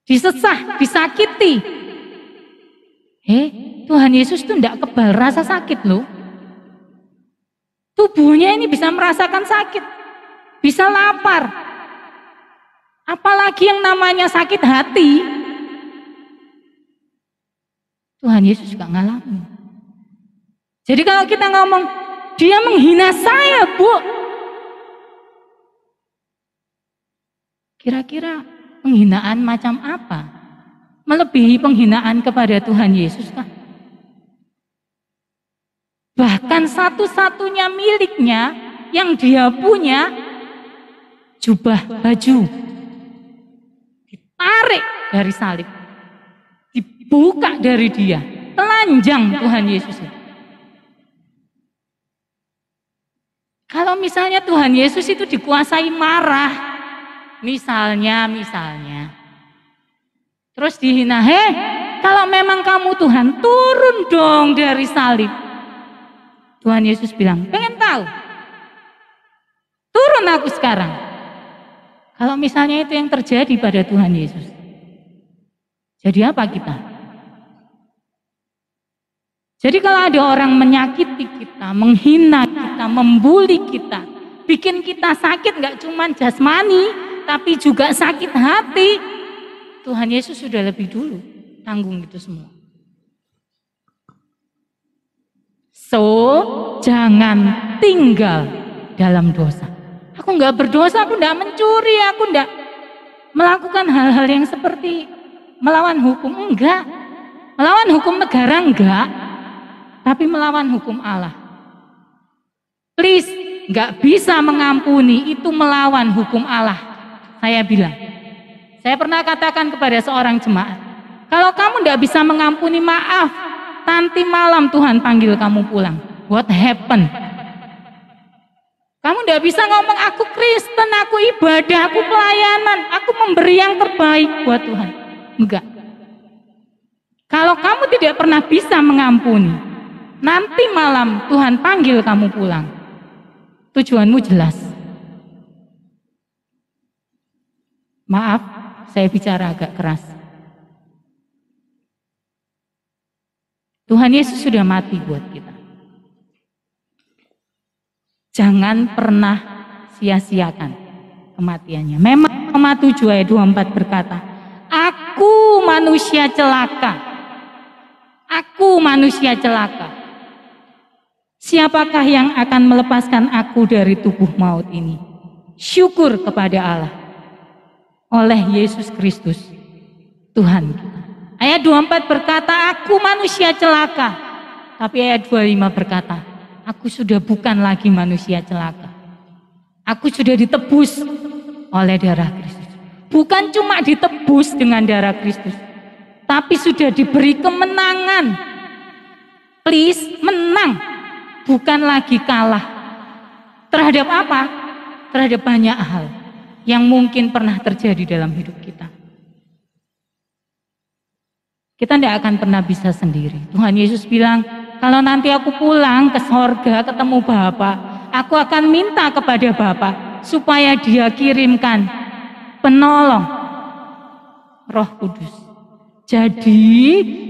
disesah, disakiti. Tuhan Yesus itu tidak kebal rasa sakit loh. Tubuhnya ini bisa merasakan sakit, bisa lapar. Apalagi yang namanya sakit hati. Tuhan Yesus juga ngalamin. Jadi kalau kita ngomong, dia menghina saya, Bu. Kira-kira penghinaan macam apa? Melebihi penghinaan kepada Tuhan Yesus kah? Bahkan satu-satunya miliknya yang dia punya, jubah baju, ditarik dari salib, dibuka dari dia, telanjang Tuhan Yesus. Kalau misalnya Tuhan Yesus itu dikuasai marah, misalnya, terus dihina, kalau memang kamu Tuhan, turun dong dari salib. Tuhan Yesus bilang, pengen tahu? Turun aku sekarang. Kalau misalnya itu yang terjadi pada Tuhan Yesus, jadi apa kita? Jadi kalau ada orang menyakiti kita, menghina kita, membuli kita, bikin kita sakit gak cuma jasmani, tapi juga sakit hati, Tuhan Yesus sudah lebih dulu tanggung itu semua. Jangan tinggal dalam dosa. Aku nggak berdosa, aku nggak mencuri, aku nggak melakukan hal-hal yang seperti melawan hukum, enggak. Melawan hukum negara enggak, tapi melawan hukum Allah. Please, nggak bisa mengampuni, itu melawan hukum Allah. Saya bilang, saya pernah katakan kepada seorang jemaat, kalau kamu nggak bisa mengampuni, maaf. Nanti malam Tuhan panggil kamu pulang. What happened? Kamu tidak bisa ngomong aku Kristen, aku ibadah, aku pelayanan, aku memberi yang terbaik buat Tuhan. Enggak. Kalau kamu tidak pernah bisa mengampuni, nanti malam Tuhan panggil kamu pulang. Tujuanmu jelas. Maaf, saya bicara agak keras. Tuhan Yesus sudah mati buat kita. Jangan pernah sia-siakan kematiannya. Memang Roma 7 ayat 24 berkata, aku manusia celaka. Aku manusia celaka. Siapakah yang akan melepaskan aku dari tubuh maut ini? Syukur kepada Allah. Oleh Yesus Kristus, Tuhan kita. Ayat 24 berkata, aku manusia celaka. Tapi ayat 25 berkata, aku sudah bukan lagi manusia celaka. Aku sudah ditebus oleh darah Kristus. Bukan cuma ditebus dengan darah Kristus, tapi sudah diberi kemenangan. Please, menang. Bukan lagi kalah. Terhadap apa? Terhadap banyak hal yang mungkin pernah terjadi dalam hidup kita. Kita tidak akan pernah bisa sendiri. Tuhan Yesus bilang, kalau nanti aku pulang ke sorga ketemu Bapa, aku akan minta kepada Bapa supaya Dia kirimkan penolong, Roh Kudus. Jadi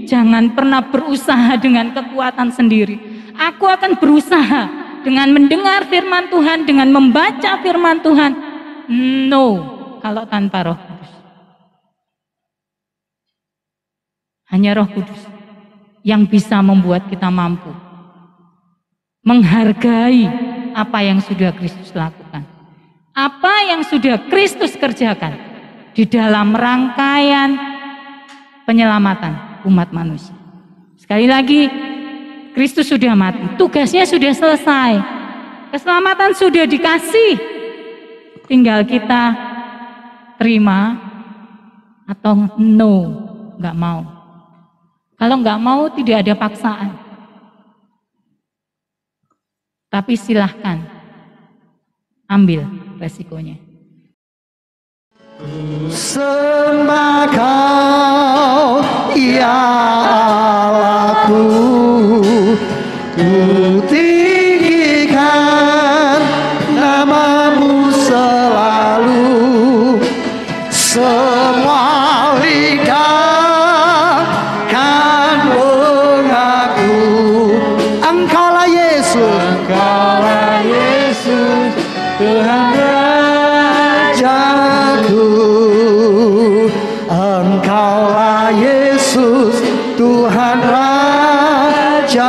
jangan pernah berusaha dengan kekuatan sendiri. Aku akan berusaha dengan mendengar firman Tuhan, dengan membaca firman Tuhan. No, kalau tanpa Roh Kudus. Hanya Roh Kudus yang bisa membuat kita mampu menghargai apa yang sudah Kristus lakukan, apa yang sudah Kristus kerjakan. di dalam rangkaian penyelamatan umat manusia. Sekali lagi, Kristus sudah mati, tugasnya sudah selesai, keselamatan sudah dikasih, tinggal kita terima atau no, nggak mau. Kalau nggak mau tidak ada paksaan, tapi silahkan ambil resikonya. Sembah Kau ya Allahku, ku tinggikan nama-Mu selalu, semua lidah kan mengaku Engkaulah Yesus, Engkaulah Yesus, Tuhan Engkaulah Yesus, Tuhan Rajaku.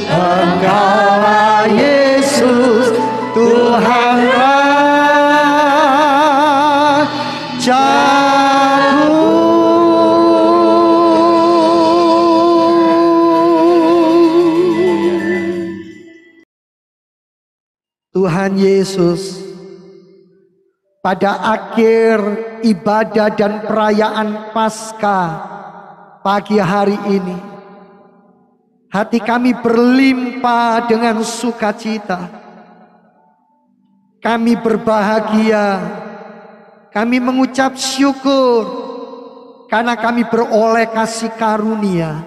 Engkaulah Yesus, Tuhan Rajaku. Tuhan Yesus, pada akhir ibadah dan perayaan Paskah pagi hari ini, hati kami berlimpah dengan sukacita. Kami berbahagia, kami mengucap syukur karena kami beroleh kasih karunia.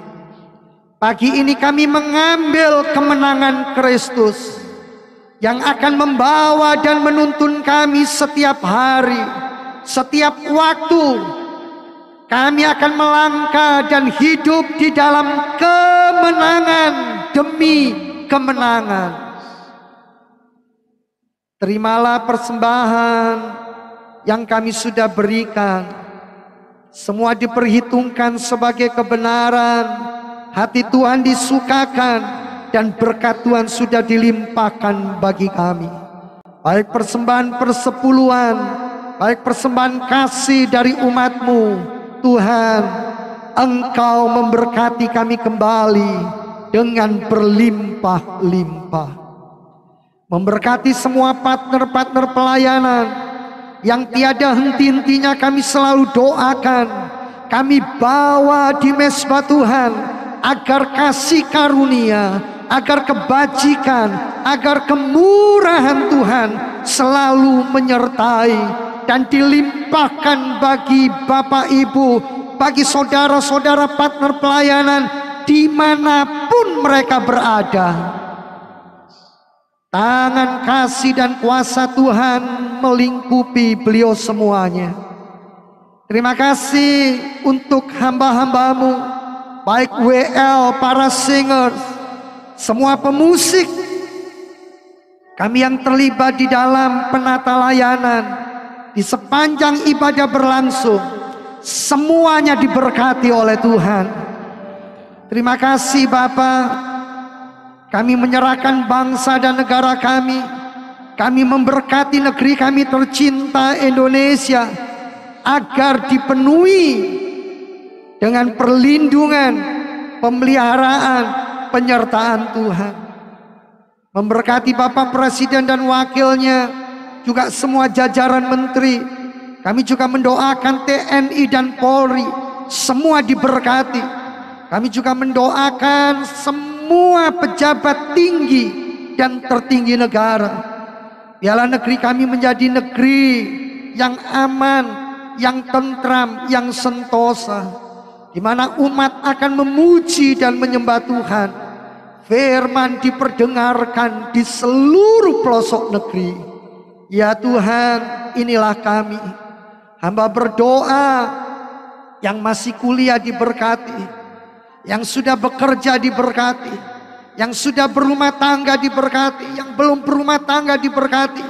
Pagi ini kami mengambil kemenangan Kristus yang akan membawa dan menuntun kami setiap hari, setiap waktu. Kami akan melangkah dan hidup di dalam kemenangan demi kemenangan. Terimalah persembahan yang kami sudah berikan. Semua diperhitungkan sebagai kebenaran. Hati Tuhan disukakan dan berkat Tuhan sudah dilimpahkan bagi kami. Baik persembahan persepuluhan, baik persembahan kasih dari umat-Mu, Tuhan, Engkau memberkati kami kembali dengan berlimpah-limpah. Memberkati semua partner-partner pelayanan yang tiada henti-hentinya kami selalu doakan. Kami bawa di mezbah Tuhan agar kasih karunia, agar kebajikan, agar kemurahan Tuhan selalu menyertai dan dilimpahkan bagi Bapak Ibu, bagi saudara-saudara partner pelayanan dimanapun mereka berada. Tangan kasih dan kuasa Tuhan melingkupi beliau semuanya. Terima kasih untuk hamba-hamba-Mu, baik WL, para singers, semua pemusik, kami yang terlibat di dalam penata layanan, di sepanjang ibadah berlangsung, semuanya diberkati oleh Tuhan. Terima kasih Bapa. Kami menyerahkan bangsa dan negara kami. Kami memberkati negeri kami tercinta Indonesia agar dipenuhi dengan perlindungan, pemeliharaan, penyertaan Tuhan. Memberkati Bapak Presiden dan wakilnya, juga semua jajaran menteri. Kami juga mendoakan TNI dan Polri, semua diberkati. Kami juga mendoakan semua pejabat tinggi dan tertinggi negara. Biarlah negeri kami menjadi negeri yang aman, yang tentram, yang sentosa, di mana umat akan memuji dan menyembah Tuhan. Firman diperdengarkan di seluruh pelosok negeri. Ya Tuhan, inilah kami. Hamba berdoa yang masih kuliah diberkati, yang sudah bekerja diberkati, yang sudah berumah tangga diberkati, yang belum berumah tangga diberkati.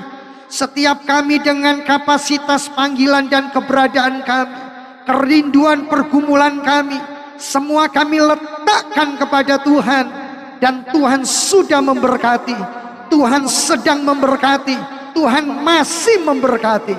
Setiap kami dengan kapasitas panggilan dan keberadaan kami, kerinduan pergumulan kami, semua kami letakkan kepada Tuhan. Dan Tuhan sudah memberkati, Tuhan sedang memberkati, Tuhan masih memberkati.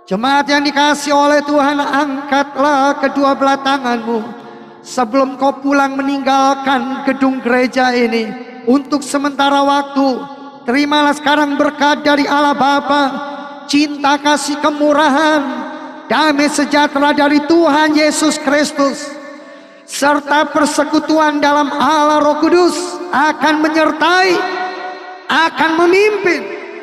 Jemaat yang dikasih oleh Tuhan, angkatlah kedua belah tanganmu sebelum kau pulang meninggalkan gedung gereja ini untuk sementara waktu. Terimalah sekarang berkat dari Allah Bapa, cinta kasih kemurahan, damai sejahtera dari Tuhan Yesus Kristus, serta persekutuan dalam Allah Roh Kudus akan menyertai, akan memimpin,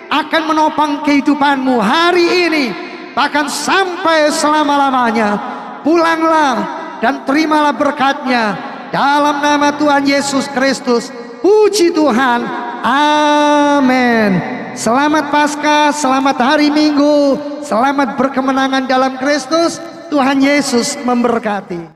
akan menopang kehidupanmu hari ini, bahkan sampai selama-lamanya. Pulanglah dan terimalah berkatnya dalam nama Tuhan Yesus Kristus. Puji Tuhan, amin. Selamat Paskah, selamat hari Minggu, selamat berkemenangan dalam Kristus. Tuhan Yesus memberkati.